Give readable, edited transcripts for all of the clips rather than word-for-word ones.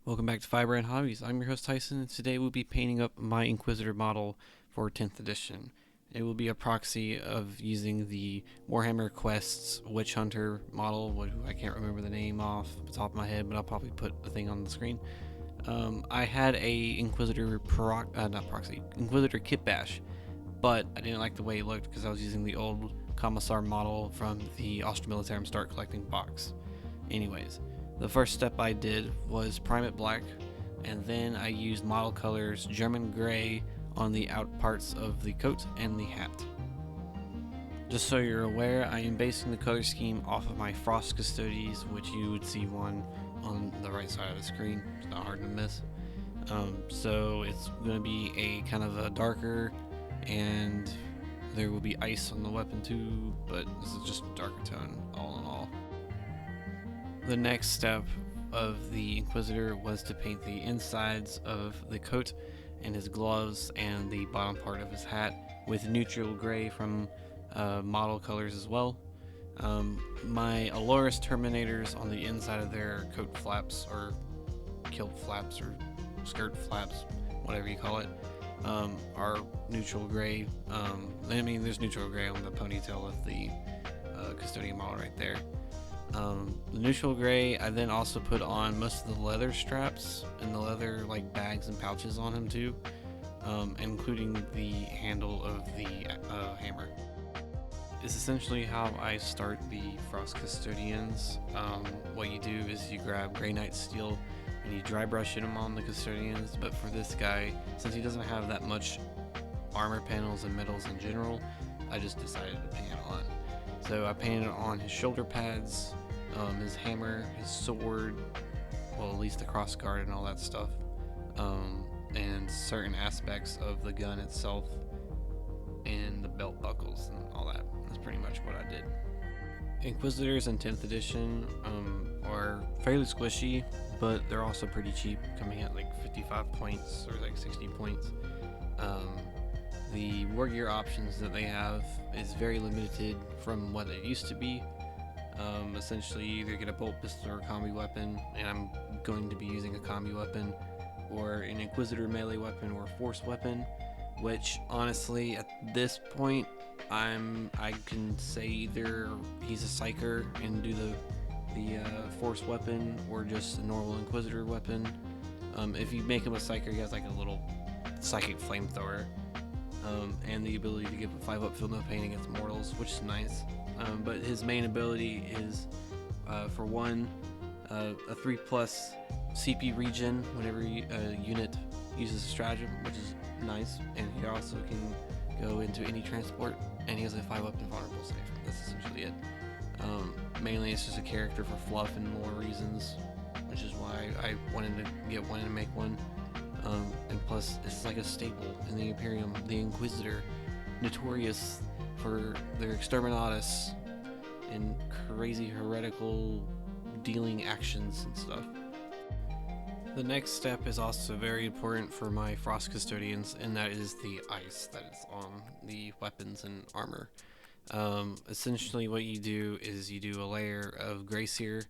Welcome back to FirebrandHobbies. I'm your host Tyson, and today we'll be painting up my Inquisitor model for 10th edition. It will be a proxy of using the Warhammer Quests Witch Hunter model. I can't remember the name off the top of my head, but I'll probably put the thing on the screen. I had a Inquisitor Inquisitor kit bash, but I didn't like the way it looked because I was using the old Commissar model from the Austro Militarum Start Collecting box. Anyways, the first step I did was prime it black, and then I used model colors German gray on the out parts of the coat and the hat. Just so you're aware, I am basing the color scheme off of my Frost Custodies, which you would see one on the right side of the screen. It's not hard to miss. So it's going to be a kind of a darker, and there will be ice on the weapon too, but this is just a darker tone all in all. The next step of the Inquisitor was to paint the insides of the coat and his gloves and the bottom part of his hat with neutral gray from model colors as well. My Aloris Terminators on the inside of their coat flaps, or kilt flaps, or skirt flaps, whatever you call it, are neutral gray. There's neutral gray on the ponytail of the custodian model right there. The neutral gray, I then also put on most of the leather straps and the leather bags and pouches on him too, including the handle of the hammer. It's essentially how I start the Frost Custodians. What you do is you grab Grey Knight Steel and you dry brush him on the Custodians, but for this guy, since he doesn't have that much armor panels and medals in general, I just decided to paint it on. So I painted on his shoulder pads, his hammer, his sword, well, at least the cross guard and all that stuff, and certain aspects of the gun itself, and the belt buckles and all that. That's pretty much what I did. Inquisitors in 10th edition are fairly squishy, but they're also pretty cheap, coming at 55 points or 60 points. The war gear options that they have is very limited from what it used to be. Essentially, you either get a bolt pistol or a combi weapon, and I'm going to be using a combi weapon, or an Inquisitor melee weapon or force weapon, which honestly at this point I can say either he's a psyker and do the force weapon, or just a normal Inquisitor weapon. If you make him a psyker, he has a little psychic flamethrower. And the ability to give a 5-up field no pain against mortals, which is nice. But his main ability is, for one, a 3+ CP regen whenever a unit uses a stratagem, which is nice. And he also can go into any transport, and he has a 5-up invulnerable save. That's essentially it. Mainly it's just a character for fluff and lore reasons, which is why I wanted to get one and make one. And plus, it's like a staple in the Imperium. The Inquisitor, notorious for their exterminatus and crazy heretical dealing actions and stuff. The next step is also very important for my Frost Custodians, and that is the ice that is on the weapons and armor. Essentially what you do is you do a layer of Grey Seer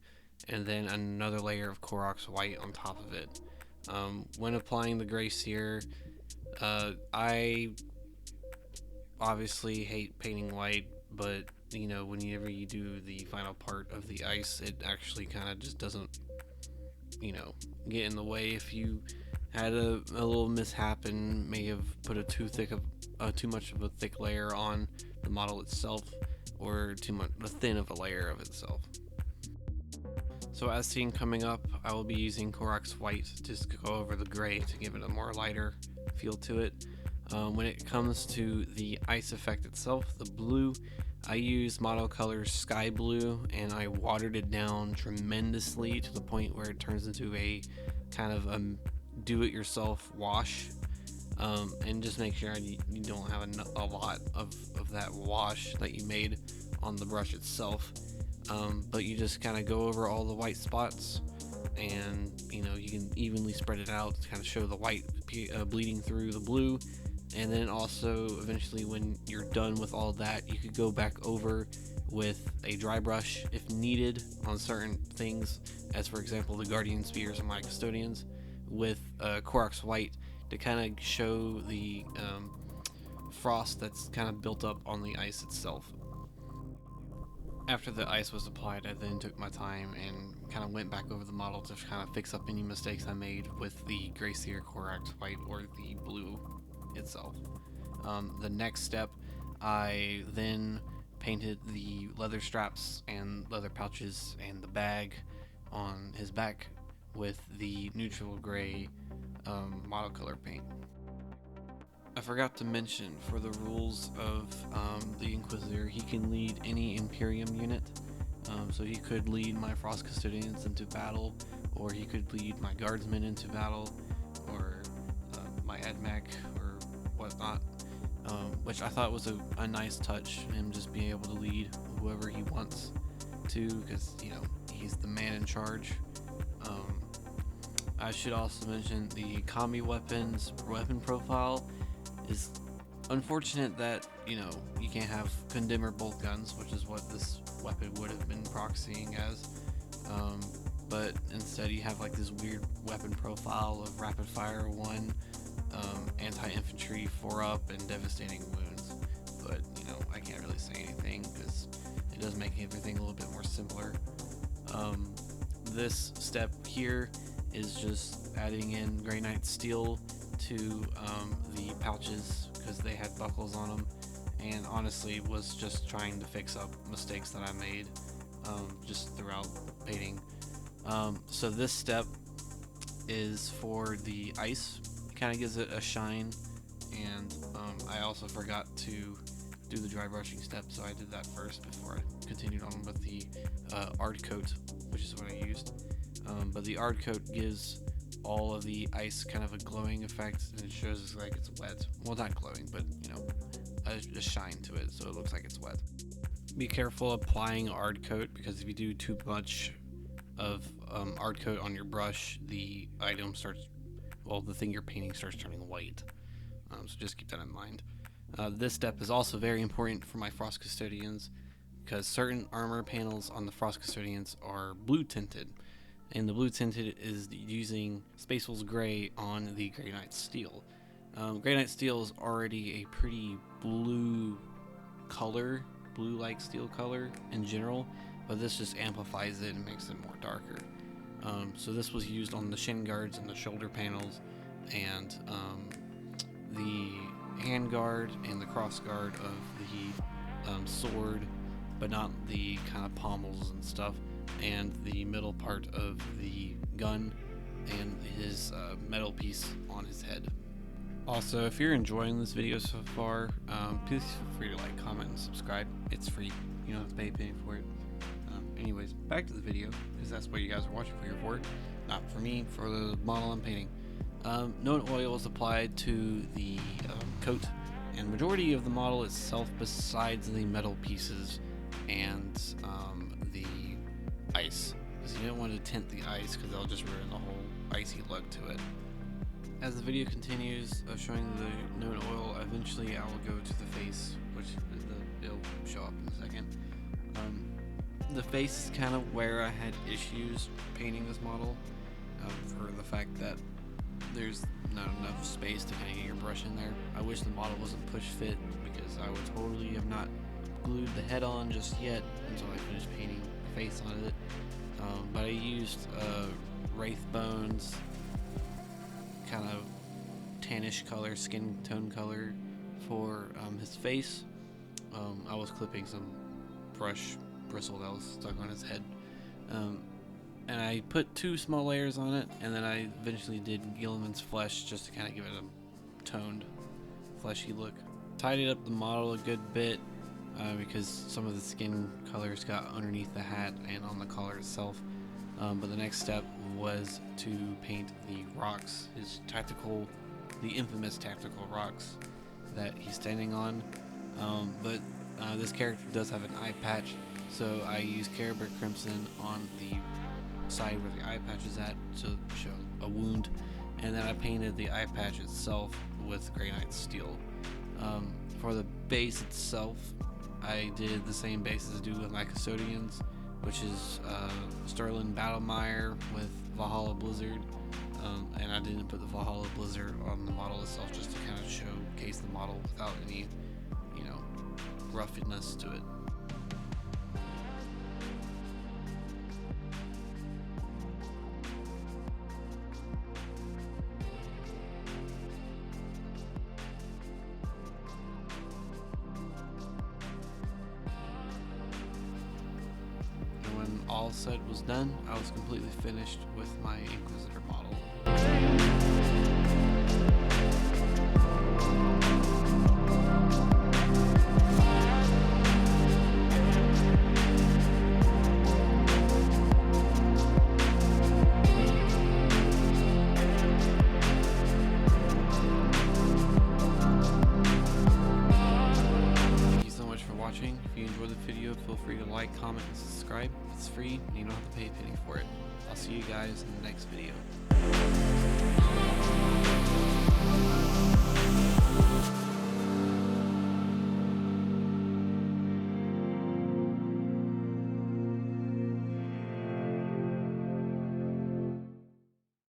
and then another layer of Koroks White on top of it. When applying the Grey Seer, I obviously hate painting white, but whenever you do the final part of the ice, it actually kind of just doesn't get in the way. If you had a little mishap and may have put too much of a thick layer on the model itself, or too thin of a layer of itself. So as seen coming up, I will be using Koroks White just to go over the gray to give it a more lighter feel to it. When it comes to the ice effect itself, the blue, I use model colors Sky Blue, and I watered it down tremendously to the point where it turns into a kind of do-it-yourself wash. And just make sure you don't have a lot of that wash that you made on the brush itself. But you just kind of go over all the white spots, and you can evenly spread it out to kind of show the white bleeding through the blue, And then also eventually when you're done with all that, you could go back over with a dry brush if needed on certain things, as for example the guardian spears and my custodians, with Koroks white to kind of show the frost that's kind of built up on the ice itself. After the ice was applied, I then took my time and kind of went back over the model to kind of fix up any mistakes I made with the Gracier Koroks white or the blue itself. The next step, I then painted the leather straps and leather pouches and the bag on his back with the neutral gray model color paint. I forgot to mention, for the rules of the Inquisitor, he can lead any Imperium unit. So he could lead my Frost Custodians into battle, or he could lead my Guardsmen into battle, or my AdMech, or whatnot. Which I thought was a nice touch, him just being able to lead whoever he wants to, because, you know, he's the man in charge. I should also mention the combi weapons weapon profile is unfortunate that, you know, you can't have Condemner bolt guns, which is what this weapon would have been proxying as. But instead you have like this weird weapon profile of rapid fire 1, anti-infantry 4 up, and devastating wounds. But, you know, I can't really say anything because it does make everything a little bit more simpler. This step here is just adding in Grey Knight steel to the pouches because they had buckles on them, and honestly was just trying to fix up mistakes that I made just throughout painting. So this step is for the ice. It kind of gives it a shine, and I also forgot to do the dry brushing step, so I did that first before I continued on with the Ard coat, which is what I used. But the Ard coat gives all of the ice kind of a glowing effect, and it shows like it's wet. Well, not glowing, but, you know, a shine to it, so it looks like it's wet. Be careful applying Ard coat, because if you do too much of Ard coat on your brush, the item starts, well, the thing you're painting starts turning white. So just keep that in mind. This step is also very important for my Frost Custodians, because certain armor panels on the Frost Custodians are blue tinted, and the blue tinted is using Space Wolves Gray on the Grey Knight Steel. Grey Knight Steel is already a pretty blue color, blue-like steel color in general, but this just amplifies it and makes it more darker. So this was used on the shin guards and the shoulder panels, and the hand guard and the cross guard of the sword, but not the kind of pommels and stuff, and the middle part of the gun and his metal piece on his head. Also, if you're enjoying this video so far, please feel free to like, comment, and subscribe. It's free. You don't have to pay anything for it. Anyways, back to the video, because that's what you guys are watching for. Not for me, for the model I'm painting. No oil is applied to the coat, and majority of the model itself, besides the metal pieces and the ice, because you don't want to tint the ice because they'll just ruin the whole icy look to it. As the video continues showing the known oil, eventually I will go to the face, which it'll show up in a second. The face is kind of where I had issues painting this model, for the fact that there's not enough space to kind of get your brush in there. I wish the model wasn't push fit, because I would totally have not glued the head on just yet until I finished painting the face on it. But I used wraith bones, kind of tannish color, skin tone color for his face. I was clipping some brush bristle that was stuck on his head, and I put 2 small layers on it, and then I eventually did Gilliman's flesh just to kind of give it a toned, fleshy look. Tidied up the model a good bit, because some of the skin colors got underneath the hat and on the collar itself. But the next step was to paint the rocks, the infamous tactical rocks that he's standing on. But this character does have an eye patch, so I used Carebrick Crimson on the side where the eye patch is at to show a wound, and then I painted the eye patch itself with granite steel. For the base itself, I did the same base as I do with my custodians, which is Sterling Battlemire with Valhalla Blizzard, and I didn't put the Valhalla Blizzard on the model itself just to kind of showcase the model without any, roughness to it. And when all said was done, I was completely finished with my Inquisitor model. Watching. If you enjoyed the video, feel free to like, comment, and subscribe. It's free and you don't have to pay a penny for it. I'll see you guys in the next video.